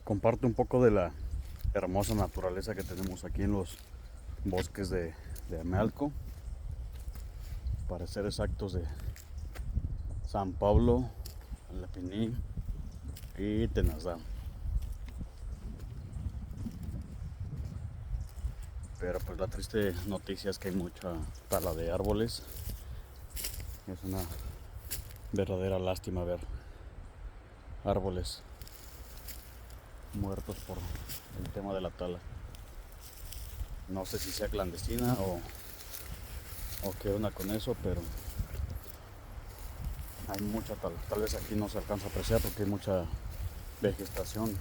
Comparto un poco de la hermosa naturaleza que tenemos aquí en los bosques de Amealco, para ser exactos de San Pablo, Lapini y Tenasdal. Pero pues la triste noticia es que hay mucha tala de árboles. Es una verdadera lástima ver árboles muertos por el tema de la tala. No sé si sea clandestina o qué onda con eso, pero hay mucha tala. Tal vez aquí no se alcanza a apreciar porque hay mucha vegetación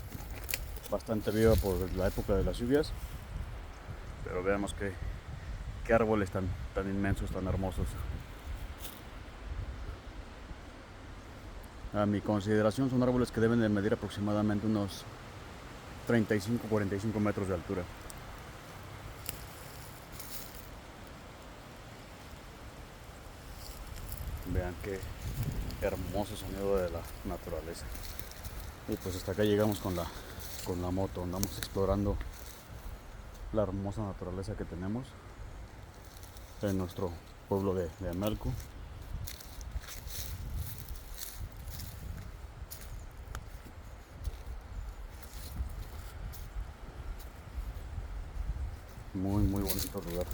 bastante viva por la época de las lluvias, pero veamos qué árboles tan inmensos, tan hermosos. A mi consideración son árboles que deben de medir aproximadamente unos 35-45 metros de altura. Vean qué hermoso sonido de la naturaleza. Y pues hasta acá llegamos con la moto. Andamos explorando la hermosa naturaleza que tenemos en nuestro pueblo de Amealco. Muy bonito lugar.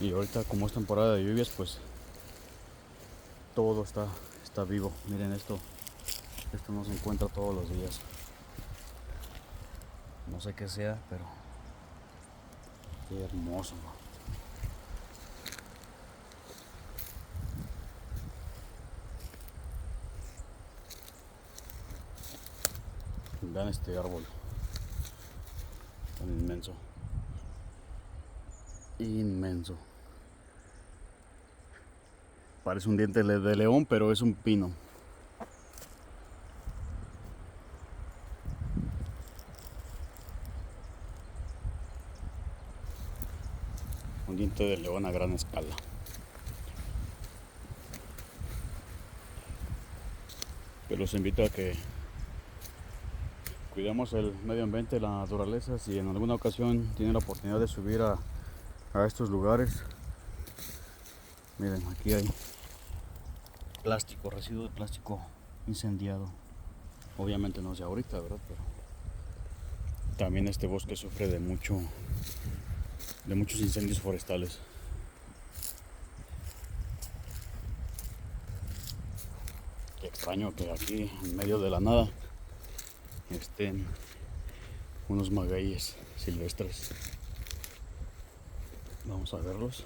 Y ahorita, como es temporada de lluvias, pues todo está vivo. Miren esto no se encuentra todos los días. No sé qué sea, pero qué hermoso. Vean este árbol tan inmenso. Inmenso. Parece un diente de león, pero es un pino. Un diente de león a gran escala. Pero los invito a que cuidemos el medio ambiente, la naturaleza. Si en alguna ocasión tienen la oportunidad de subir a estos lugares, miren, aquí hay plástico, residuo de plástico incendiado. Obviamente no es de ahorita, ¿verdad? Pero también este bosque sufre de muchos incendios forestales. Qué extraño que aquí en medio de la nada estén unos magueyes silvestres. Vamos a verlos.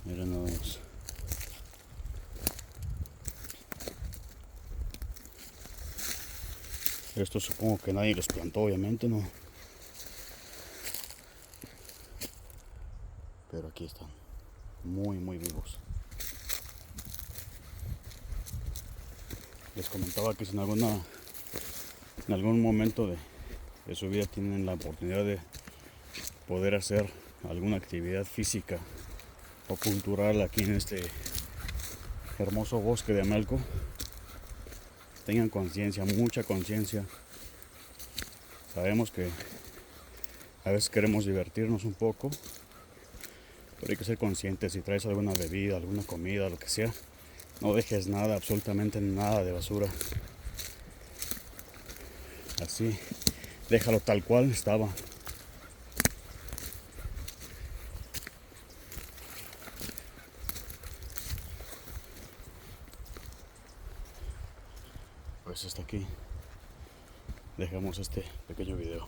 Miren nada más. Esto supongo que nadie los plantó, obviamente, ¿no? Pero aquí están, muy vivos. Les comentaba que si en algún momento de su vida tienen la oportunidad de poder hacer alguna actividad física o cultural aquí en este hermoso bosque de Amealco, tengan conciencia, mucha conciencia. Sabemos que a veces queremos divertirnos un poco, pero hay que ser conscientes. Si traes alguna bebida, alguna comida, lo que sea, no dejes nada, absolutamente nada de basura. Así, déjalo tal cual estaba. Pues hasta aquí dejamos este pequeño video.